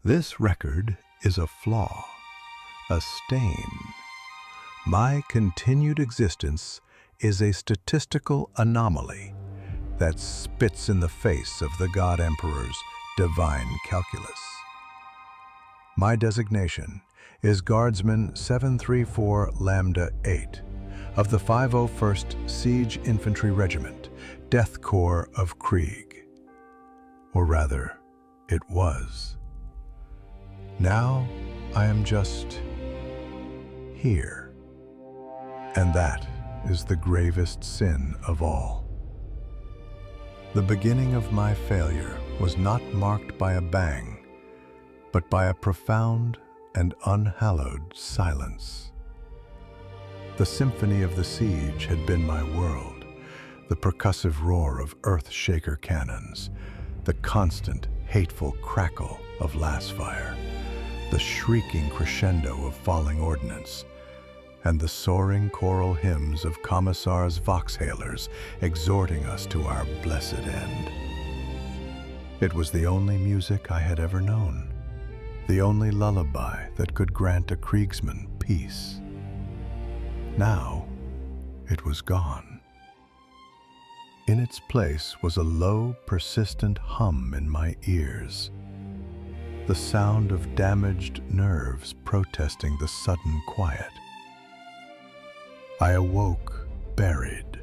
This record is a flaw, a stain. My continued existence is a statistical anomaly that spits in the face of the God Emperor's divine calculus. My designation is Guardsman 734 Lambda 8 of the 501st Siege Infantry Regiment, Death Corps of Krieg. Or rather, it was. Now I am just here. And that is the gravest sin of all. The beginning of my failure was not marked by a bang, but by a profound and unhallowed silence. The symphony of the siege had been my world, the percussive roar of earth-shaker cannons, the constant, hateful crackle of lasfire, the shrieking crescendo of falling ordnance, and the soaring choral hymns of commissars' voxhailers exhorting us to our blessed end. It was the only music I had ever known, the only lullaby that could grant a Kriegsman peace. Now, it was gone. In its place was a low, persistent hum in my ears, the sound of damaged nerves protesting the sudden quiet. I awoke buried,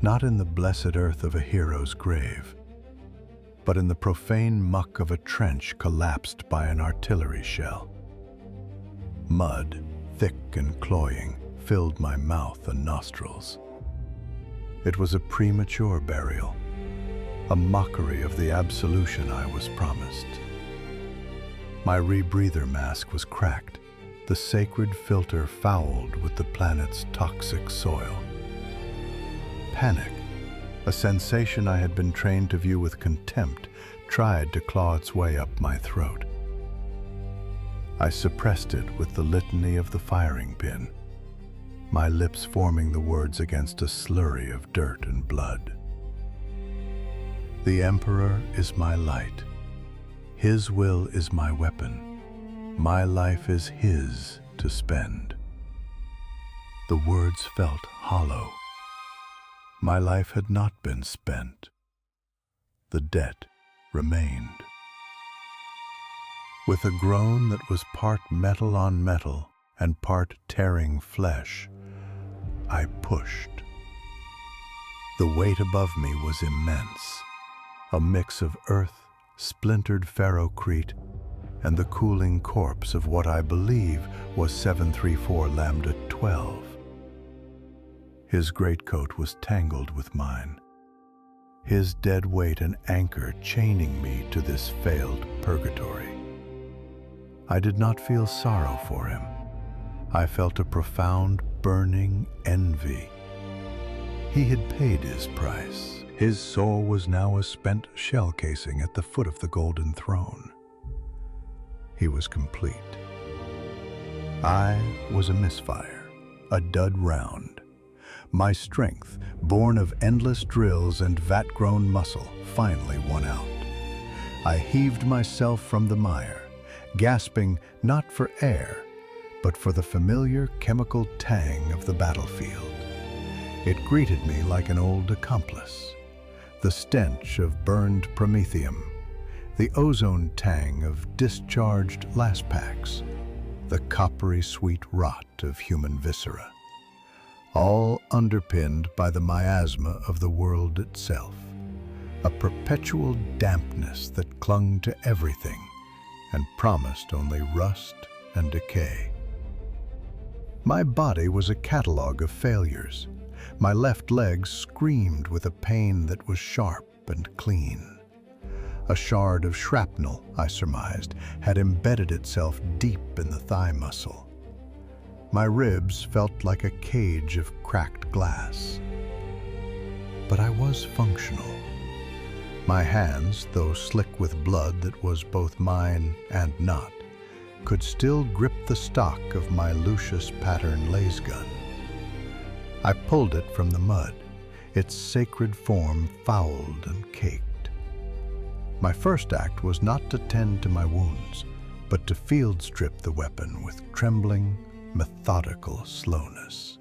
not in the blessed earth of a hero's grave, but in the profane muck of a trench collapsed by an artillery shell. Mud, thick and cloying, filled my mouth and nostrils. It was a premature burial, a mockery of the absolution I was promised. My rebreather mask was cracked, the sacred filter fouled with the planet's toxic soil. Panic, a sensation I had been trained to view with contempt, tried to claw its way up my throat. I suppressed it with the litany of the firing pin, my lips forming the words against a slurry of dirt and blood. The Emperor is my light. His will is my weapon. My life is his to spend. The words felt hollow. My life had not been spent. The debt remained. With a groan that was part metal on metal and part tearing flesh, I pushed. The weight above me was immense, a mix of earth, splintered ferrocrete, and the cooling corpse of what I believe was 734 Lambda 12. His greatcoat was tangled with mine, his dead weight an anchor chaining me to this failed purgatory. I did not feel sorrow for him. I felt a profound, burning envy. He had paid his price. His soul was now a spent shell casing at the foot of the golden throne. He was complete. I was a misfire, a dud round. My strength, born of endless drills and vat-grown muscle, finally won out. I heaved myself from the mire, gasping not for air, but for the familiar chemical tang of the battlefield. It greeted me like an old accomplice. The stench of burned promethium, the ozone tang of discharged laspaks, the coppery sweet rot of human viscera, all underpinned by the miasma of the world itself, a perpetual dampness that clung to everything and promised only rust and decay. My body was a catalog of failures. My left leg screamed with a pain that was sharp and clean. A shard of shrapnel, I surmised, had embedded itself deep in the thigh muscle. My ribs felt like a cage of cracked glass. But I was functional. My hands, though slick with blood that was both mine and not, could still grip the stock of my Lucius pattern laser gun. I pulled it from the mud, its sacred form fouled and caked. My first act was not to tend to my wounds, but to field strip the weapon with trembling, methodical slowness.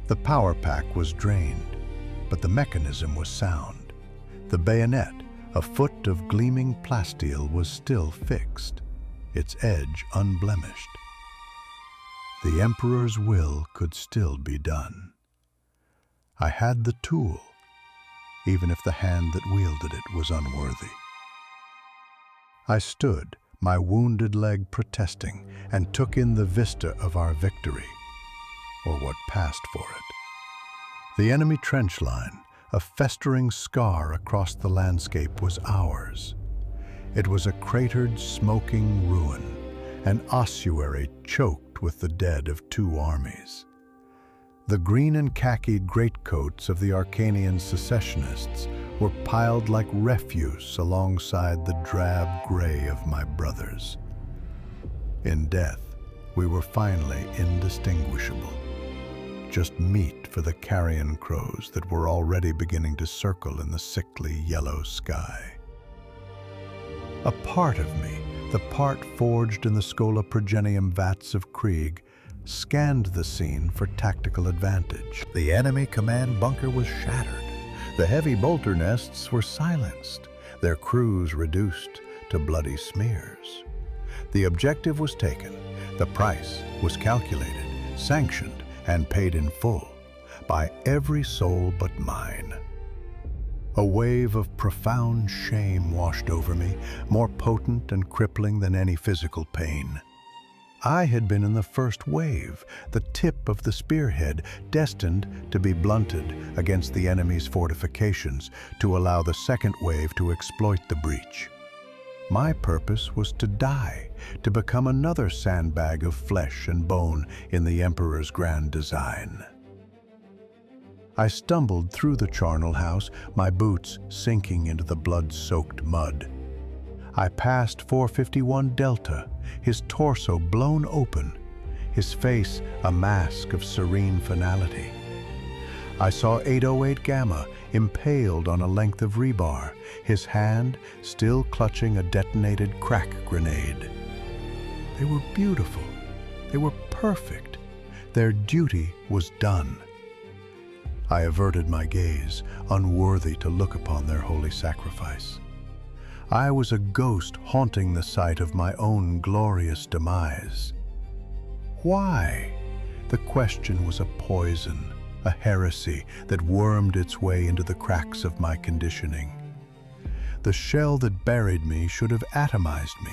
The power pack was drained, but the mechanism was sound. The bayonet, a foot of gleaming plasteel, was still fixed, its edge unblemished. The Emperor's will could still be done. I had the tool, even if the hand that wielded it was unworthy. I stood, my wounded leg protesting, and took in the vista of our victory, or what passed for it. The enemy trench line, a festering scar across the landscape, was ours. It was a cratered, smoking ruin, an ossuary choked with the dead of two armies. The green and khaki greatcoats of the Arcanian secessionists were piled like refuse alongside the drab gray of my brothers. In death, we were finally indistinguishable, just meat for the carrion crows that were already beginning to circle in the sickly yellow sky. A part of me, the part forged in the Scola Progenium vats of Krieg, scanned the scene for tactical advantage. The enemy command bunker was shattered. The heavy bolter nests were silenced, their crews reduced to bloody smears. The objective was taken. The price was calculated, sanctioned, and paid in full by every soul but mine. A wave of profound shame washed over me, more potent and crippling than any physical pain. I had been in the first wave, the tip of the spearhead, destined to be blunted against the enemy's fortifications to allow the second wave to exploit the breach. My purpose was to die, to become another sandbag of flesh and bone in the Emperor's grand design. I stumbled through the charnel house, my boots sinking into the blood-soaked mud. I passed 451 Delta, his torso blown open, his face a mask of serene finality. I saw 808 Gamma impaled on a length of rebar, his hand still clutching a detonated crack grenade. They were beautiful. They were perfect. Their duty was done. I averted my gaze, unworthy to look upon their holy sacrifice. I was a ghost haunting the site of my own glorious demise. Why? The question was a poison, a heresy that wormed its way into the cracks of my conditioning. The shell that buried me should have atomized me.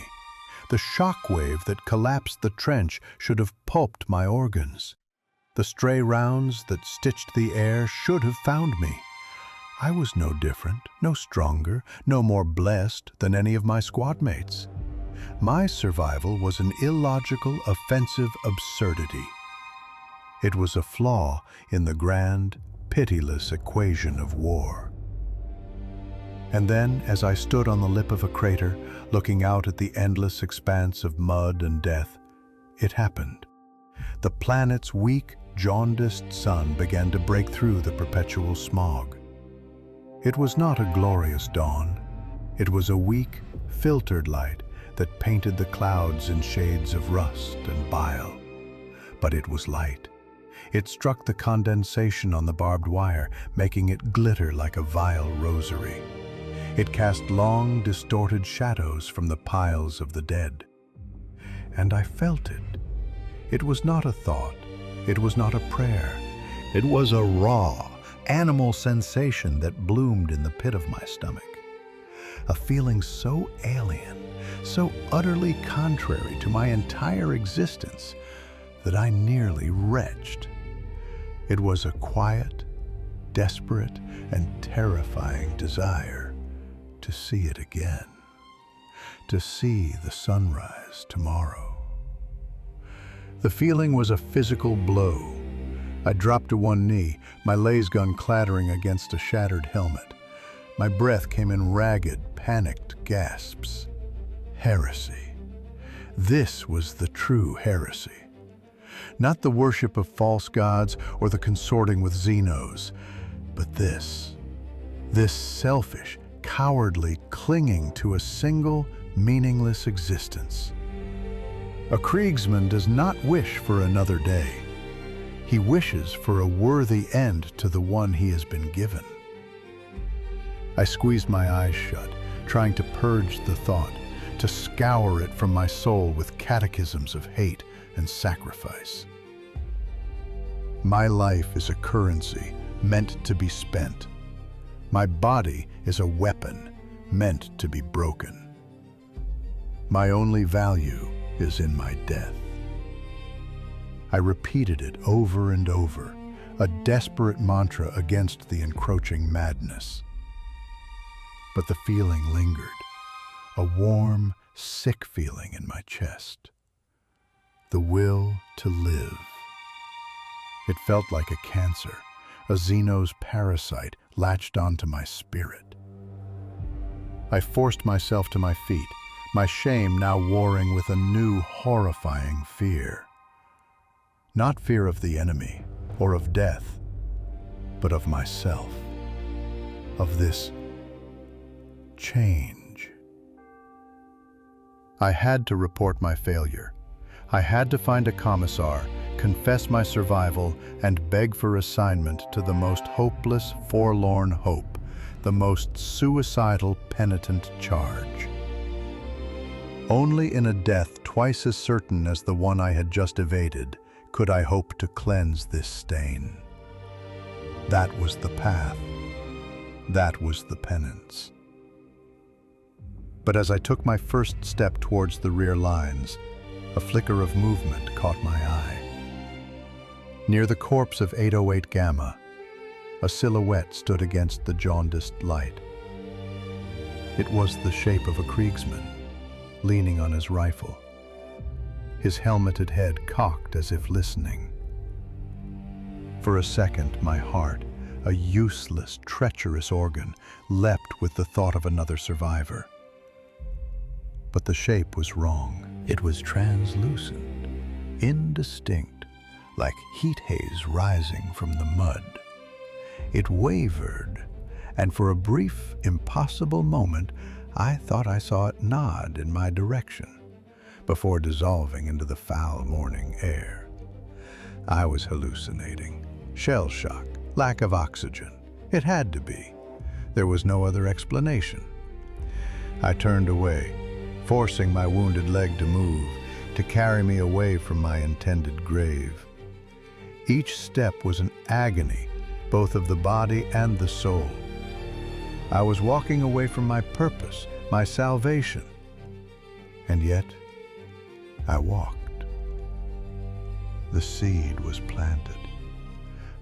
The shockwave that collapsed the trench should have pulped my organs. The stray rounds that stitched the air should have found me. I was no different, no stronger, no more blessed than any of my squad mates. My survival was an illogical, offensive absurdity. It was a flaw in the grand, pitiless equation of war. And then, as I stood on the lip of a crater, looking out at the endless expanse of mud and death, it happened. The planet's weak, jaundiced sun began to break through the perpetual smog. It was not a glorious dawn. It was a weak, filtered light that painted the clouds in shades of rust and bile. But it was light. It struck the condensation on the barbed wire, making it glitter like a vile rosary. It cast long, distorted shadows from the piles of the dead. And I felt it. It was not a thought. It was not a prayer. It was a raw, animal sensation that bloomed in the pit of my stomach. A feeling so alien, so utterly contrary to my entire existence that I nearly retched. It was a quiet, desperate, and terrifying desire to see it again, to see the sunrise tomorrow. The feeling was a physical blow. I dropped to one knee, my laser gun clattering against a shattered helmet. My breath came in ragged, panicked gasps. Heresy. This was the true heresy. Not the worship of false gods or the consorting with Xenos, but this selfish, cowardly clinging to a single, meaningless existence. A Kriegsman does not wish for another day. He wishes for a worthy end to the one he has been given. I squeezed my eyes shut, trying to purge the thought, to scour it from my soul with catechisms of hate and sacrifice. My life is a currency meant to be spent. My body is a weapon meant to be broken. My only value is in my death. I repeated it over and over, a desperate mantra against the encroaching madness. But the feeling lingered, a warm, sick feeling in my chest. The will to live. It felt like a cancer, a Xeno's parasite latched onto my spirit. I forced myself to my feet, my shame now warring with a new, horrifying fear. Not fear of the enemy or of death, but of myself, of this change. I had to report my failure. I had to find a commissar, confess my survival, and beg for assignment to the most hopeless, forlorn hope, the most suicidal, penitent charge. Only in a death twice as certain as the one I had just evaded could I hope to cleanse this stain. That was the path. That was the penance. But as I took my first step towards the rear lines, a flicker of movement caught my eye. Near the corpse of 808 Gamma, a silhouette stood against the jaundiced light. It was the shape of a Kriegsman, leaning on his rifle, his helmeted head cocked as if listening. For a second, my heart, a useless, treacherous organ, leapt with the thought of another survivor. But the shape was wrong. It was translucent, indistinct, like heat haze rising from the mud. It wavered, and for a brief, impossible moment, I thought I saw it nod in my direction, before dissolving into the foul morning air. I was hallucinating. Shell shock, lack of oxygen. It had to be. There was no other explanation. I turned away, forcing my wounded leg to move, to carry me away from my intended grave. Each step was an agony, both of the body and the soul. I was walking away from my purpose, my salvation. And yet, I walked. The seed was planted.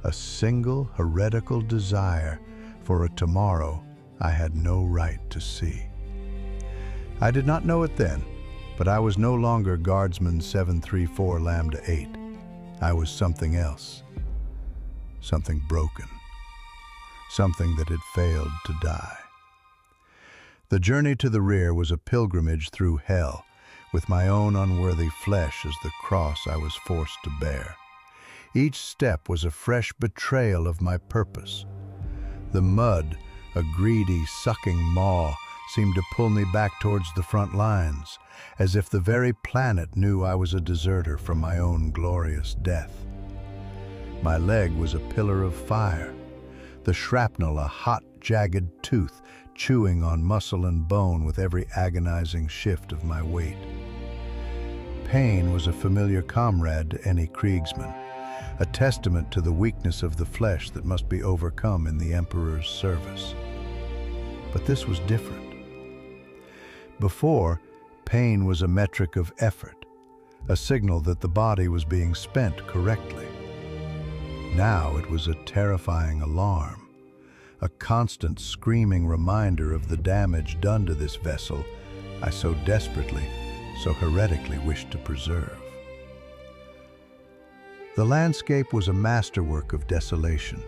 A single heretical desire for a tomorrow I had no right to see. I did not know it then, but I was no longer Guardsman's 734 Lambda 8. I was something else. Something broken. Something that had failed to die. The journey to the rear was a pilgrimage through hell, with my own unworthy flesh as the cross I was forced to bear. Each step was a fresh betrayal of my purpose. The mud, a greedy, sucking maw, seemed to pull me back towards the front lines, as if the very planet knew I was a deserter from my own glorious death. My leg was a pillar of fire, the shrapnel a hot, jagged tooth, chewing on muscle and bone with every agonizing shift of my weight. Pain was a familiar comrade to any Kriegsman, a testament to the weakness of the flesh that must be overcome in the Emperor's service. But this was different. Before, pain was a metric of effort, a signal that the body was being spent correctly. Now it was a terrifying alarm, a constant screaming reminder of the damage done to this vessel I so desperately, so heretically wished to preserve. The landscape was a masterwork of desolation.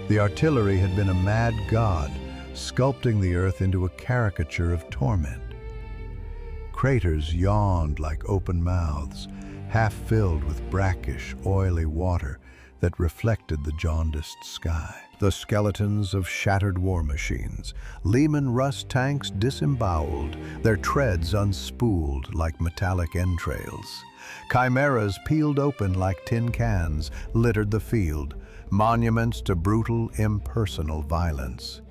The artillery had been a mad god, sculpting the earth into a caricature of torment. Craters yawned like open mouths, half filled with brackish, oily water that reflected the jaundiced sky. The skeletons of shattered war machines, Lehman Russ tanks disemboweled, their treads unspooled like metallic entrails. Chimeras peeled open like tin cans littered the field, monuments to brutal, impersonal violence.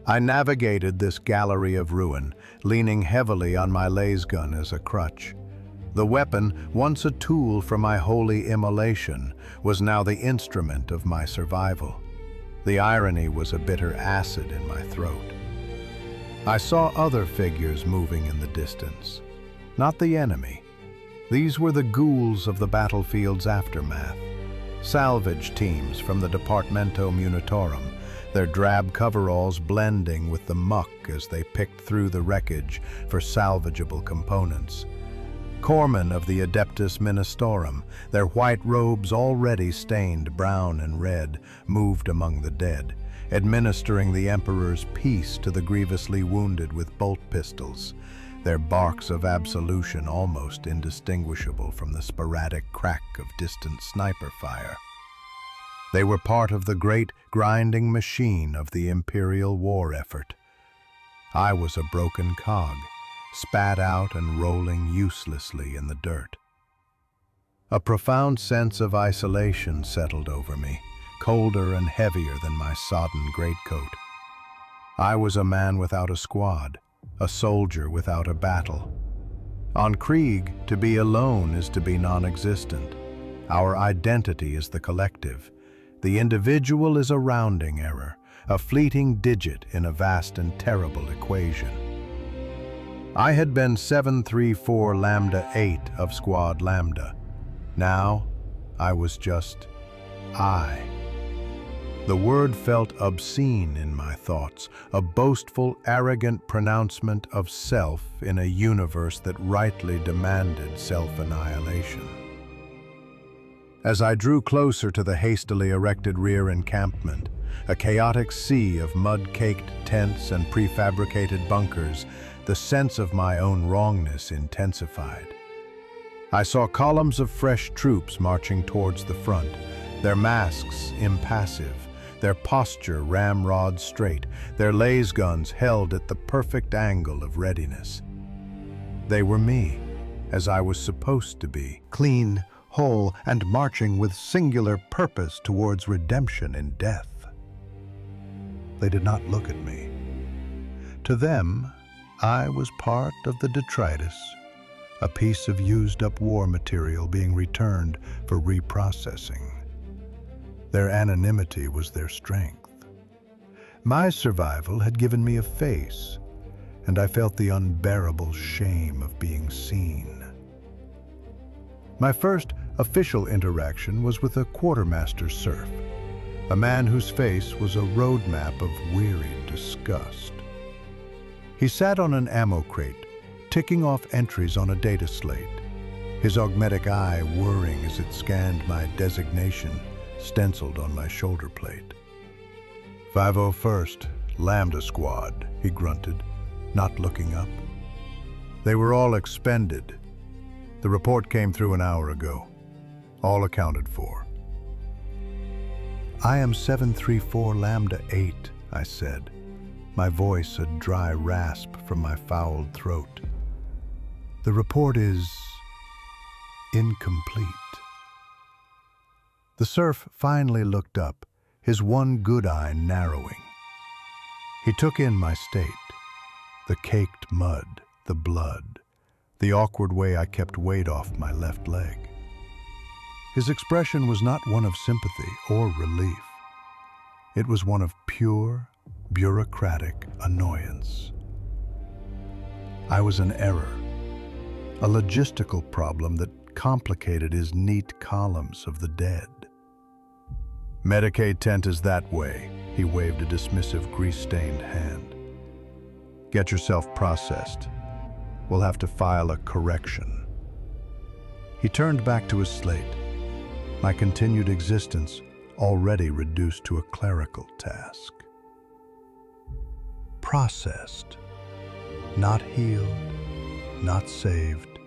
I navigated this gallery of ruin, leaning heavily on my laser gun as a crutch. The weapon, once a tool for my holy immolation, was now the instrument of my survival. The irony was a bitter acid in my throat. I saw other figures moving in the distance. Not the enemy. These were the ghouls of the battlefield's aftermath. Salvage teams from the Departamento Munitorum, their drab coveralls blending with the muck as they picked through the wreckage for salvageable components. Corpsmen of the Adeptus Ministorum, their white robes already stained brown and red, moved among the dead, administering the Emperor's peace to the grievously wounded with bolt pistols, their barks of absolution almost indistinguishable from the sporadic crack of distant sniper fire. They were part of the great grinding machine of the Imperial war effort. I was a broken cog, spat out and rolling uselessly in the dirt. A profound sense of isolation settled over me, colder and heavier than my sodden greatcoat. I was a man without a squad, a soldier without a battle. On Krieg, to be alone is to be non-existent. Our identity is the collective. The individual is a rounding error, a fleeting digit in a vast and terrible equation. I had been 734 Lambda 8 of Squad Lambda. Now, I was just I. The word felt obscene in my thoughts, a boastful, arrogant pronouncement of self in a universe that rightly demanded self-annihilation. As I drew closer to the hastily erected rear encampment, a chaotic sea of mud-caked tents and prefabricated bunkers, the sense of my own wrongness intensified. I saw columns of fresh troops marching towards the front, their masks impassive, their posture ramrod straight, their laser guns held at the perfect angle of readiness. They were me, as I was supposed to be, clean, whole, and marching with singular purpose towards redemption in death. They did not look at me. To them, I was part of the detritus, a piece of used-up war material being returned for reprocessing. Their anonymity was their strength. My survival had given me a face, and I felt the unbearable shame of being seen. My first official interaction was with a quartermaster serf, a man whose face was a roadmap of wearied disgust. He sat on an ammo crate, ticking off entries on a data slate, his augmetic eye whirring as it scanned my designation stenciled on my shoulder plate. 501st, Lambda Squad, he grunted, not looking up. They were all expended. The report came through an hour ago. All accounted for. I am 734 Lambda 8, I said, my voice a dry rasp from my fouled throat. The report is incomplete. The serf finally looked up, his one good eye narrowing. He took in my state, the caked mud, the blood, the awkward way I kept weight off my left leg. His expression was not one of sympathy or relief. It was one of pure, bureaucratic annoyance. I was an error, a logistical problem that complicated his neat columns of the dead. Medicaid tent is that way, he waved a dismissive grease-stained hand. Get yourself processed. We'll have to file a correction. He turned back to his slate, my continued existence already reduced to a clerical task. Processed, not healed, not saved,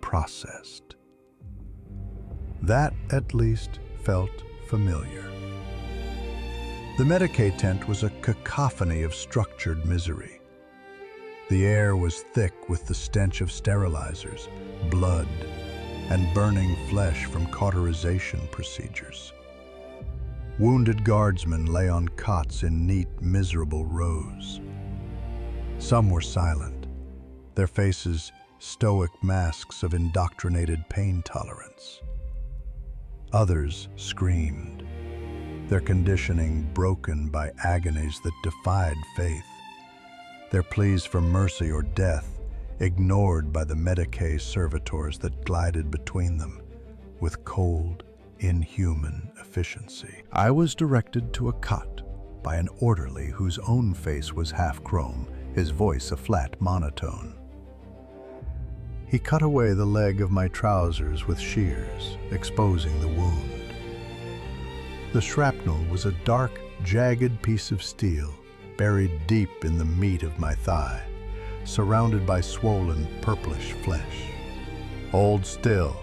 processed. That, at least, felt familiar. The Medicae tent was a cacophony of structured misery. The air was thick with the stench of sterilizers, blood, and burning flesh from cauterization procedures. Wounded guardsmen lay on cots in neat, miserable rows. Some were silent, their faces stoic masks of indoctrinated pain tolerance. Others screamed, their conditioning broken by agonies that defied faith, their pleas for mercy or death ignored by the Medicae servitors that glided between them with cold, inhuman efficiency. I was directed to a cot by an orderly whose own face was half chrome, his voice a flat monotone. He cut away the leg of my trousers with shears, exposing the wound. The shrapnel was a dark, jagged piece of steel, buried deep in the meat of my thigh, surrounded by swollen, purplish flesh. "Hold still,"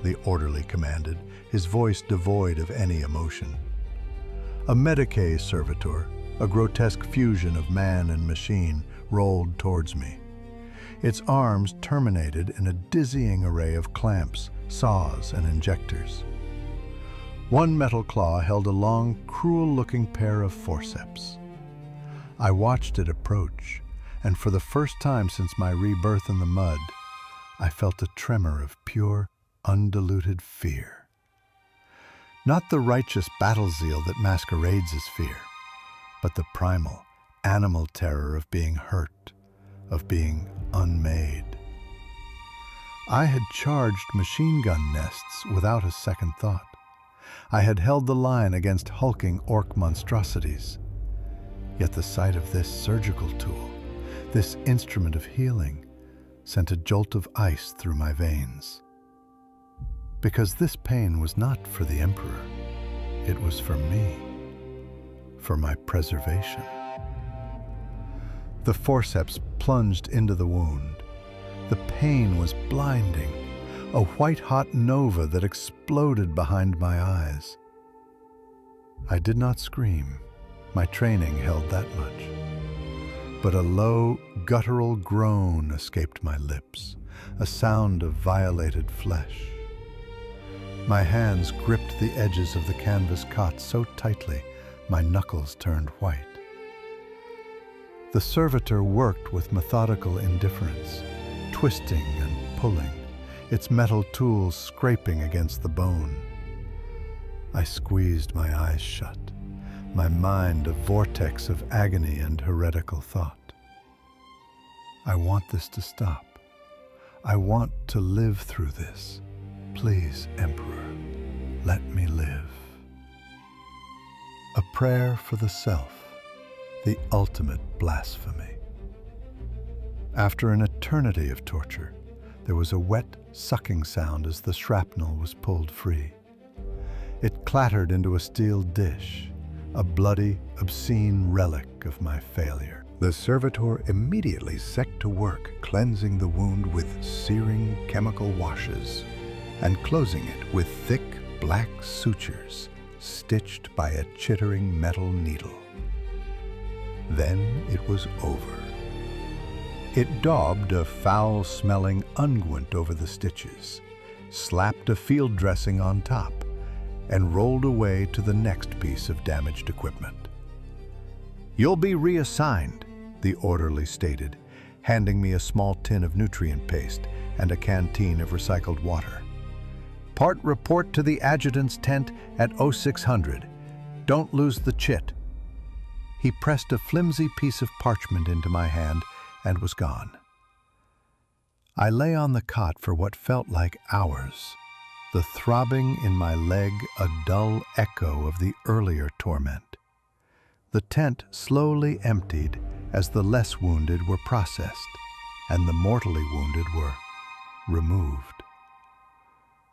the orderly commanded, his voice devoid of any emotion. A Medicae servitor, a grotesque fusion of man and machine, rolled towards me. Its arms terminated in a dizzying array of clamps, saws, and injectors. One metal claw held a long, cruel-looking pair of forceps. I watched it approach, and for the first time since my rebirth in the mud, I felt a tremor of pure, undiluted fear. Not the righteous battle zeal that masquerades as fear, but the primal, animal terror of being hurt, of being unmade. I had charged machine gun nests without a second thought. I had held the line against hulking orc monstrosities. Yet the sight of this surgical tool, this instrument of healing, sent a jolt of ice through my veins. Because this pain was not for the Emperor, it was for me, for my preservation. The forceps plunged into the wound. The pain was blinding, a white-hot nova that exploded behind my eyes. I did not scream. My training held that much. But a low, guttural groan escaped my lips, a sound of violated flesh. My hands gripped the edges of the canvas cot so tightly, my knuckles turned white. The servitor worked with methodical indifference, twisting and pulling, its metal tools scraping against the bone. I squeezed my eyes shut, my mind a vortex of agony and heretical thought. I want this to stop. I want to live through this. Please, Emperor, let me live. A prayer for the self, the ultimate blasphemy. After an eternity of torture, there was a wet, sucking sound as the shrapnel was pulled free. It clattered into a steel dish, a bloody, obscene relic of my failure. The servitor immediately set to work cleansing the wound with searing chemical washes and closing it with thick black sutures stitched by a chittering metal needle. Then it was over. It daubed a foul-smelling unguent over the stitches, slapped a field dressing on top, and rolled away to the next piece of damaged equipment. "You'll be reassigned," the orderly stated, handing me a small tin of nutrient paste and a canteen of recycled water. "Part report to the adjutant's tent at 0600. Don't lose the chit." He pressed a flimsy piece of parchment into my hand and was gone. I lay on the cot for what felt like hours, the throbbing in my leg a dull echo of the earlier torment. The tent slowly emptied as the less wounded were processed and the mortally wounded were removed.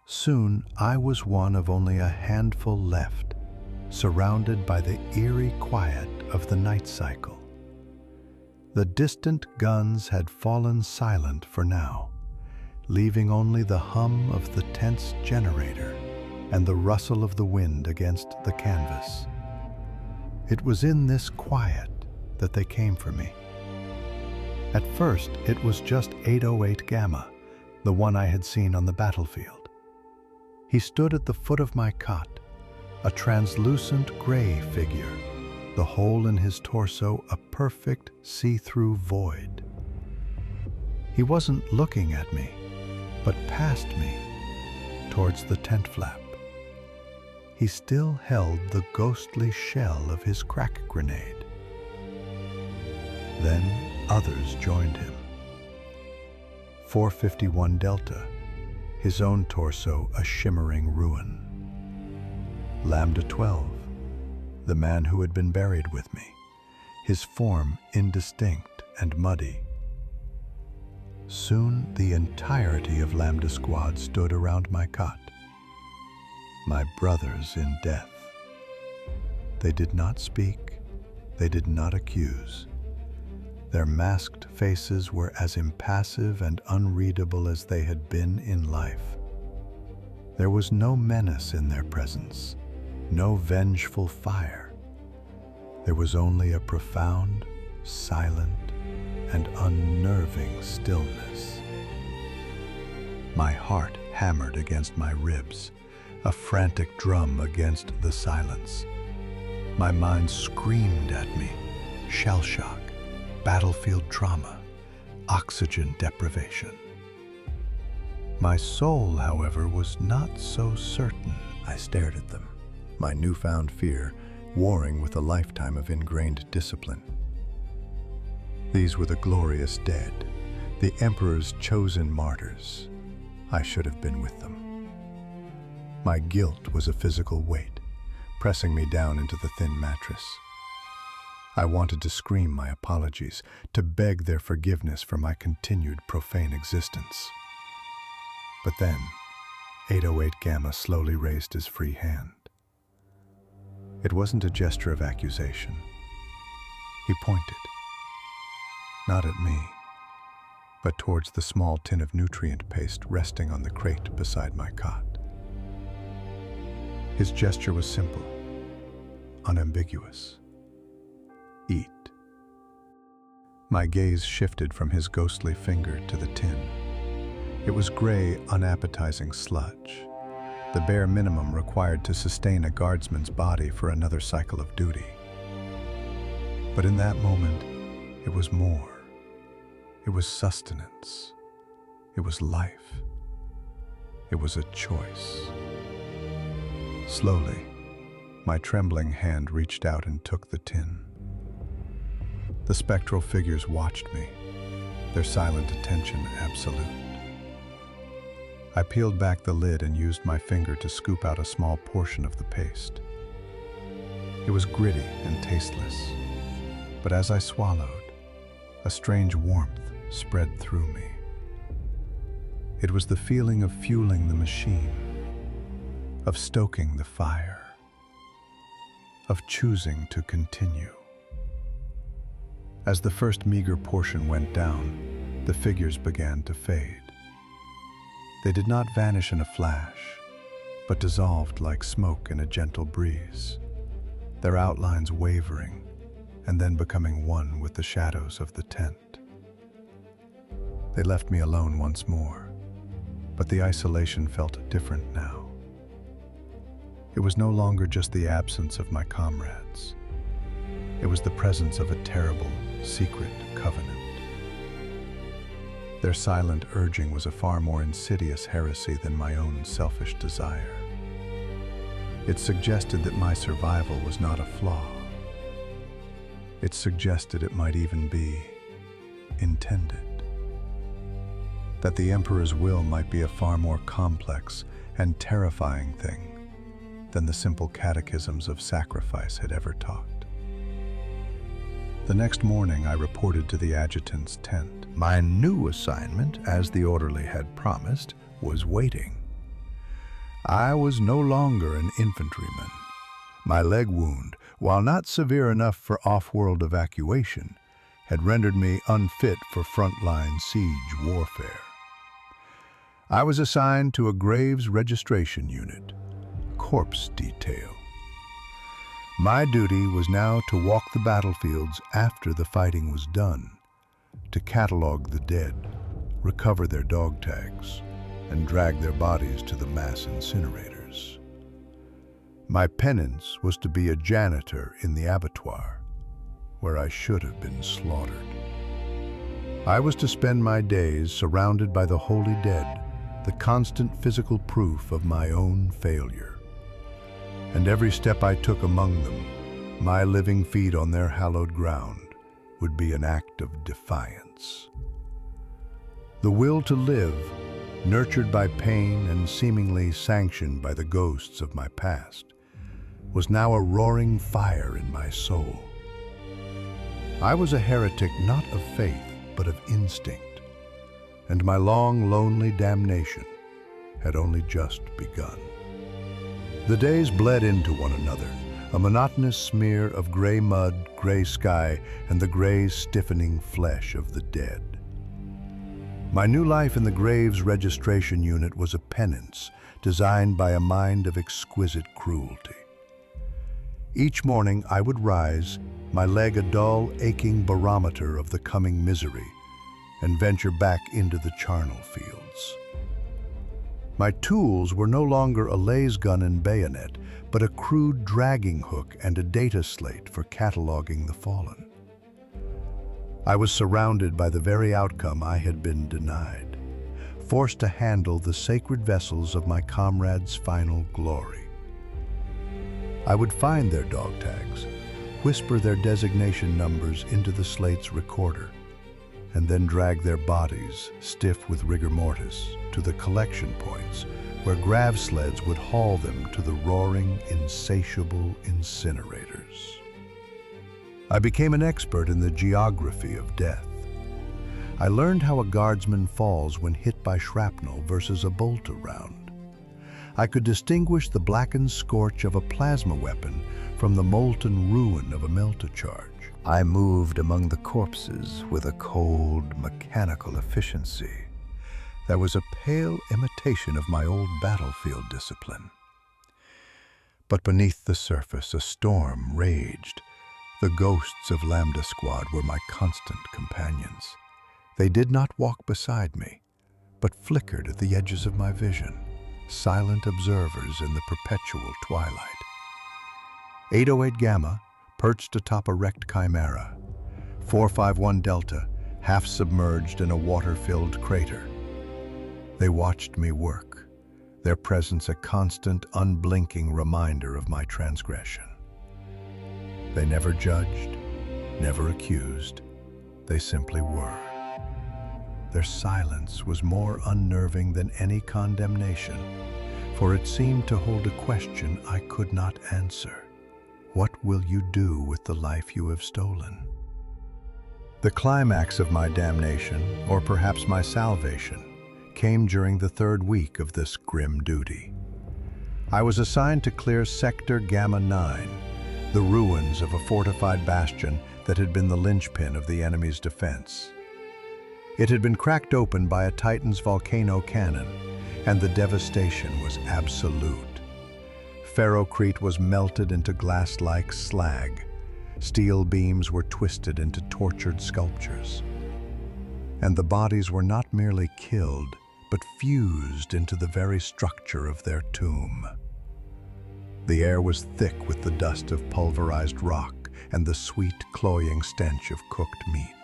Soon I was one of only a handful left, surrounded by the eerie quiet of the night cycle. The distant guns had fallen silent for now, leaving only the hum of the tent's generator and the rustle of the wind against the canvas. It was in this quiet that they came for me. At first, it was just 808 Gamma, the one I had seen on the battlefield. He stood at the foot of my cot, a translucent gray figure, the hole in his torso a perfect see-through void. He wasn't looking at me, but past me, towards the tent flap. He still held the ghostly shell of his crack grenade. Then others joined him. 451 Delta, his own torso a shimmering ruin. Lambda 12, the man who had been buried with me, his form indistinct and muddy. Soon the entirety of Lambda Squad stood around my cot, my brothers in death. They did not speak, they did not accuse. Their masked faces were as impassive and unreadable as they had been in life. There was no menace in their presence, no vengeful fire. There was only a profound, silent, and unnerving stillness. My heart hammered against my ribs, a frantic drum against the silence. My mind screamed at me, shell shock, battlefield trauma, oxygen deprivation. My soul, however, was not so certain. I stared at them, my newfound fear warring with a lifetime of ingrained discipline. These were the glorious dead, the Emperor's chosen martyrs. I should have been with them. My guilt was a physical weight, pressing me down into the thin mattress. I wanted to scream my apologies, to beg their forgiveness for my continued profane existence. But then, 808 Gamma slowly raised his free hand. It wasn't a gesture of accusation. He pointed, not at me, but towards the small tin of nutrient paste resting on the crate beside my cot. His gesture was simple, unambiguous. Eat. My gaze shifted from his ghostly finger to the tin. It was gray, unappetizing sludge, the bare minimum required to sustain a guardsman's body for another cycle of duty. But in that moment, it was more. It was sustenance. It was life. It was a choice. Slowly, my trembling hand reached out and took the tin. The spectral figures watched me, their silent attention absolute. I peeled back the lid and used my finger to scoop out a small portion of the paste. It was gritty and tasteless, but as I swallowed, a strange warmth spread through me. It was the feeling of fueling the machine, of stoking the fire, of choosing to continue. As the first meager portion went down, the figures began to fade. They did not vanish in a flash, but dissolved like smoke in a gentle breeze, their outlines wavering and then becoming one with the shadows of the tent. They left me alone once more, but the isolation felt different now. It was no longer just the absence of my comrades. It was the presence of a terrible, secret covenant. Their silent urging was a far more insidious heresy than my own selfish desire. It suggested that my survival was not a flaw. It suggested it might even be intended. That the Emperor's will might be a far more complex and terrifying thing than the simple catechisms of sacrifice had ever taught. The next morning, I reported to the adjutant's tent. My new assignment, as the orderly had promised, was waiting. I was no longer an infantryman. My leg wound, while not severe enough for off-world evacuation, had rendered me unfit for frontline siege warfare. I was assigned to a Graves registration unit, corpse detail. My duty was now to walk the battlefields after the fighting was done, to catalog the dead, recover their dog tags, and drag their bodies to the mass incinerators. My penance was to be a janitor in the abattoir, where I should have been slaughtered. I was to spend my days surrounded by the holy dead, the constant physical proof of my own failure. And every step I took among them, my living feet on their hallowed ground, would be an act of defiance. The will to live, nurtured by pain and seemingly sanctioned by the ghosts of my past, was now a roaring fire in my soul. I was a heretic not of faith, but of instinct, and my long, lonely damnation had only just begun. The days bled into one another, a monotonous smear of gray mud, gray sky, and the gray, stiffening flesh of the dead. My new life in the Graves Registration Unit was a penance designed by a mind of exquisite cruelty. Each morning I would rise, my leg a dull, aching barometer of the coming misery, and venture back into the charnel fields. My tools were no longer a laser gun and bayonet, but a crude dragging hook and a data slate for cataloging the fallen. I was surrounded by the very outcome I had been denied, forced to handle the sacred vessels of my comrades' final glory. I would find their dog tags, whisper their designation numbers into the slate's recorder, and then drag their bodies, stiff with rigor mortis, to the collection points where grav sleds would haul them to the roaring, insatiable incinerators. I became an expert in the geography of death. I learned how a guardsman falls when hit by shrapnel versus a bolt round. I could distinguish the blackened scorch of a plasma weapon from the molten ruin of a melta-charge. I moved among the corpses with a cold, mechanical efficiency that was a pale imitation of my old battlefield discipline. But beneath the surface, a storm raged. The ghosts of Lambda Squad were my constant companions. They did not walk beside me, but flickered at the edges of my vision, silent observers in the perpetual twilight. 808 Gamma, perched atop a wrecked Chimera. 451 Delta, half submerged in a water-filled crater. They watched me work, their presence a constant, unblinking reminder of my transgression. They never judged, never accused. They simply were. Their silence was more unnerving than any condemnation, for it seemed to hold a question I could not answer. What will you do with the life you have stolen? The climax of my damnation, or perhaps my salvation, came during the third week of this grim duty. I was assigned to clear Sector Gamma 9, the ruins of a fortified bastion that had been the linchpin of the enemy's defense. It had been cracked open by a Titan's volcano cannon, and the devastation was absolute. Ferrocrete was melted into glass-like slag. Steel beams were twisted into tortured sculptures. And the bodies were not merely killed, but fused into the very structure of their tomb. The air was thick with the dust of pulverized rock and the sweet, cloying stench of cooked meat.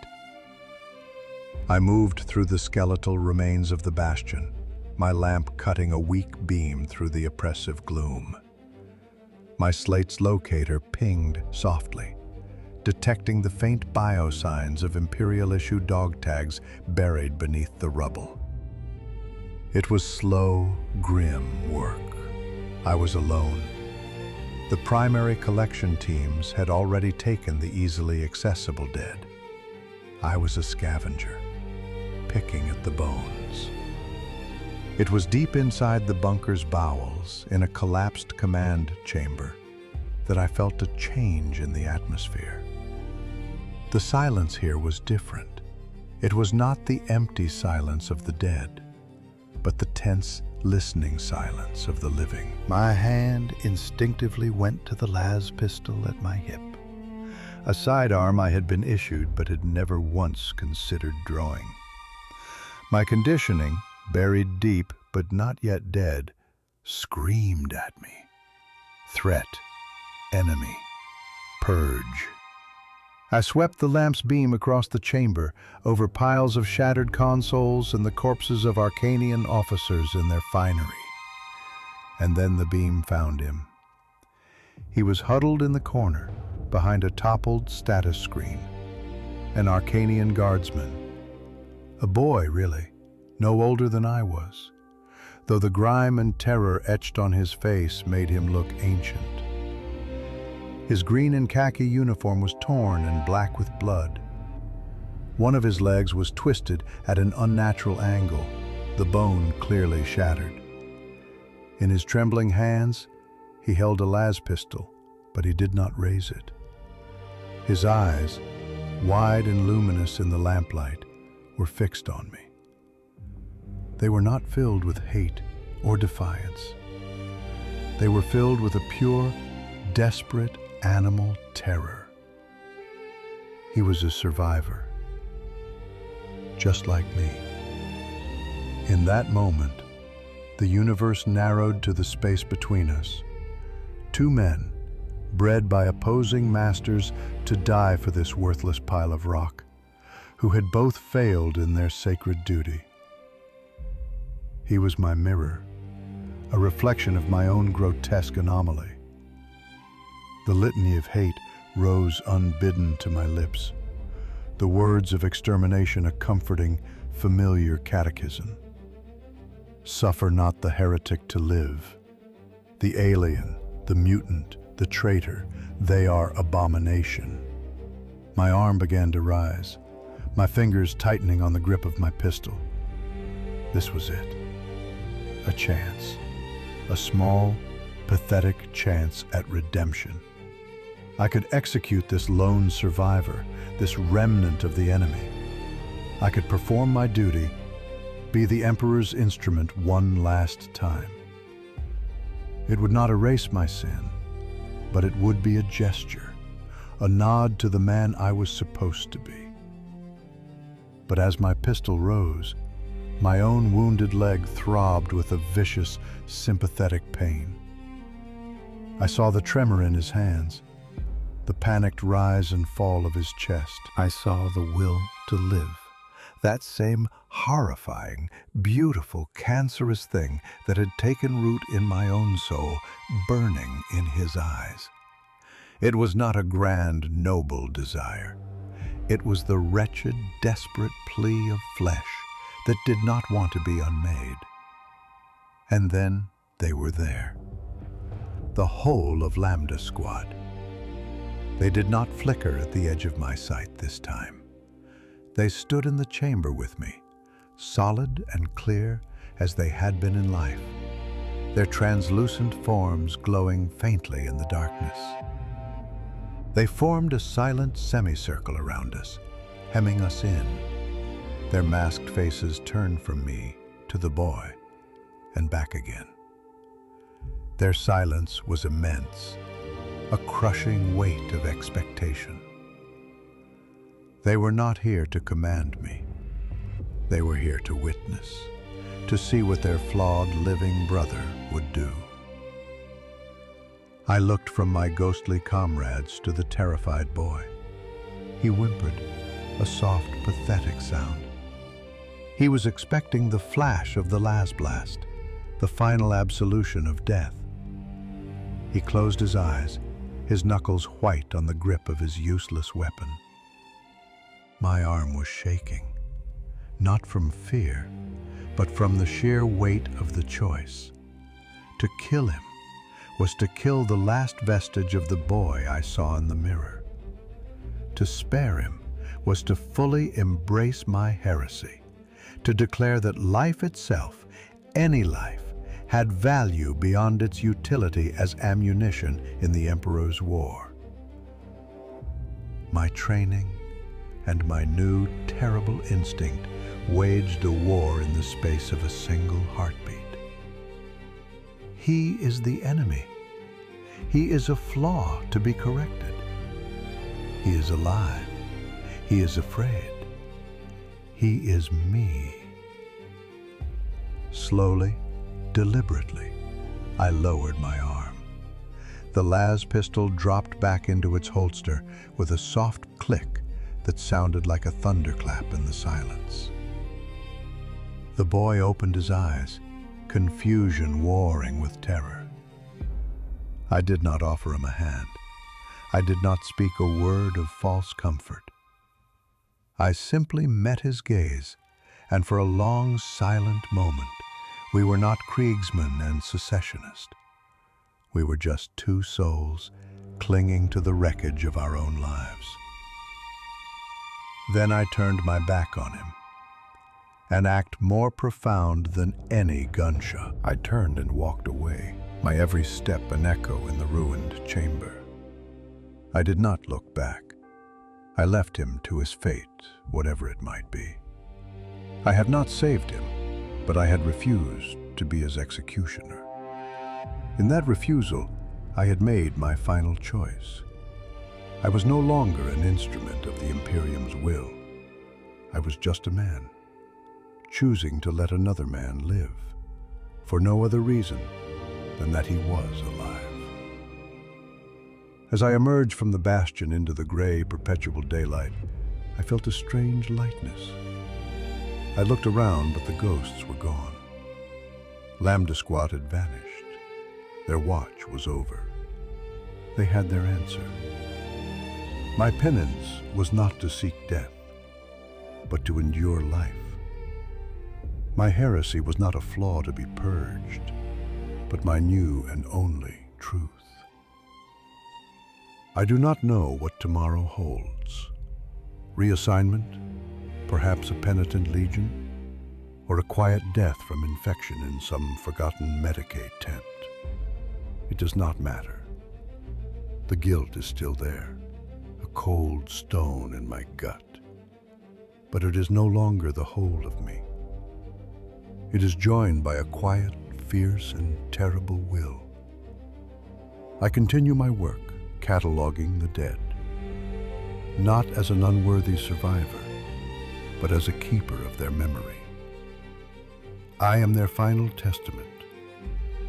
I moved through the skeletal remains of the bastion, my lamp cutting a weak beam through the oppressive gloom. My slate's locator pinged softly, detecting the faint biosigns of Imperial-issue dog tags buried beneath the rubble. It was slow, grim work. I was alone. The primary collection teams had already taken the easily accessible dead. I was a scavenger, picking at the bones. It was deep inside the bunker's bowels, in a collapsed command chamber, that I felt a change in the atmosphere. The silence here was different. It was not the empty silence of the dead, but the tense, listening silence of the living. My hand instinctively went to the las pistol at my hip, a sidearm I had been issued but had never once considered drawing. My conditioning, buried deep but not yet dead, screamed at me. Threat, enemy, purge. I swept the lamp's beam across the chamber, over piles of shattered consoles and the corpses of Arcanian officers in their finery. And then the beam found him. He was huddled in the corner, behind a toppled status screen. An Arcanian guardsman. A boy, really, no older than I was, though the grime and terror etched on his face made him look ancient. His green and khaki uniform was torn and black with blood. One of his legs was twisted at an unnatural angle, the bone clearly shattered. In his trembling hands, he held a las pistol, but he did not raise it. His eyes, wide and luminous in the lamplight, were fixed on me. They were not filled with hate or defiance. They were filled with a pure, desperate, animal terror. He was a survivor, just like me. In that moment, the universe narrowed to the space between us. Two men, bred by opposing masters to die for this worthless pile of rock, who had both failed in their sacred duty. He was my mirror, a reflection of my own grotesque anomaly. The litany of hate rose unbidden to my lips, the words of extermination a comforting, familiar catechism. Suffer not the heretic to live. The alien, the mutant, the traitor, they are abomination. My arm began to rise, my fingers tightening on the grip of my pistol. This was it. A chance. A small, pathetic chance at redemption. I could execute this lone survivor, this remnant of the enemy. I could perform my duty, be the Emperor's instrument one last time. It would not erase my sin, but it would be a gesture, a nod to the man I was supposed to be. But as my pistol rose, my own wounded leg throbbed with a vicious, sympathetic pain. I saw the tremor in his hands, the panicked rise and fall of his chest. I saw the will to live, that same horrifying, beautiful, cancerous thing that had taken root in my own soul, burning in his eyes. It was not a grand, noble desire. It was the wretched, desperate plea of flesh that did not want to be unmade. And then they were there. The whole of Lambda Squad. They did not flicker at the edge of my sight this time. They stood in the chamber with me, solid and clear as they had been in life, their translucent forms glowing faintly in the darkness. They formed a silent semicircle around us, hemming us in, their masked faces turned from me to the boy and back again. Their silence was immense, a crushing weight of expectation. They were not here to command me. They were here to witness, to see what their flawed living brother would do. I looked from my ghostly comrades to the terrified boy. He whimpered, a soft, pathetic sound. He was expecting the flash of the las blast, the final absolution of death. He closed his eyes, his knuckles white on the grip of his useless weapon. My arm was shaking, not from fear, but from the sheer weight of the choice. To kill him was to kill the last vestige of the boy I saw in the mirror. To spare him was to fully embrace my heresy, to declare that life itself, any life, had value beyond its utility as ammunition in the Emperor's war. My training and my new terrible instinct waged a war in the space of a single heartbeat. He is the enemy. He is a flaw to be corrected. He is alive. He is afraid. He is me. Slowly, deliberately, I lowered my arm. The las pistol dropped back into its holster with a soft click that sounded like a thunderclap in the silence. The boy opened his eyes, confusion warring with terror. I did not offer him a hand. I did not speak a word of false comfort. I simply met his gaze, and for a long, silent moment, we were not Kriegsmen and secessionists. We were just two souls clinging to the wreckage of our own lives. Then I turned my back on him, an act more profound than any gunshot. I turned and walked away, my every step an echo in the ruined chamber. I did not look back. I left him to his fate, whatever it might be. I had not saved him, but I had refused to be his executioner. In that refusal, I had made my final choice. I was no longer an instrument of the Imperium's will. I was just a man, choosing to let another man live, for no other reason than that he was alive. As I emerged from the bastion into the gray, perpetual daylight, I felt a strange lightness. I looked around, but the ghosts were gone. Lambda Squad had vanished. Their watch was over. They had their answer. My penance was not to seek death, but to endure life. My heresy was not a flaw to be purged, but my new and only truth. I do not know what tomorrow holds. Reassignment, perhaps a penitent legion, or a quiet death from infection in some forgotten Medicaid tent. It does not matter. The guilt is still there, a cold stone in my gut. But it is no longer the whole of me. It is joined by a quiet, fierce, and terrible will. I continue my work, cataloging the dead, not as an unworthy survivor, but as a keeper of their memory. I am their final testament,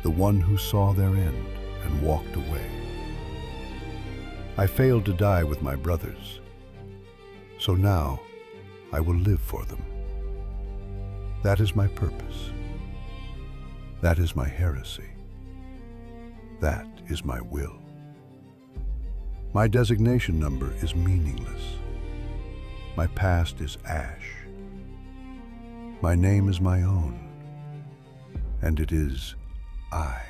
the one who saw their end and walked away. I failed to die with my brothers, so now I will live for them. That is my purpose. That is my heresy. That is my will. My designation number is meaningless. My past is ash. My name is my own, and it is I.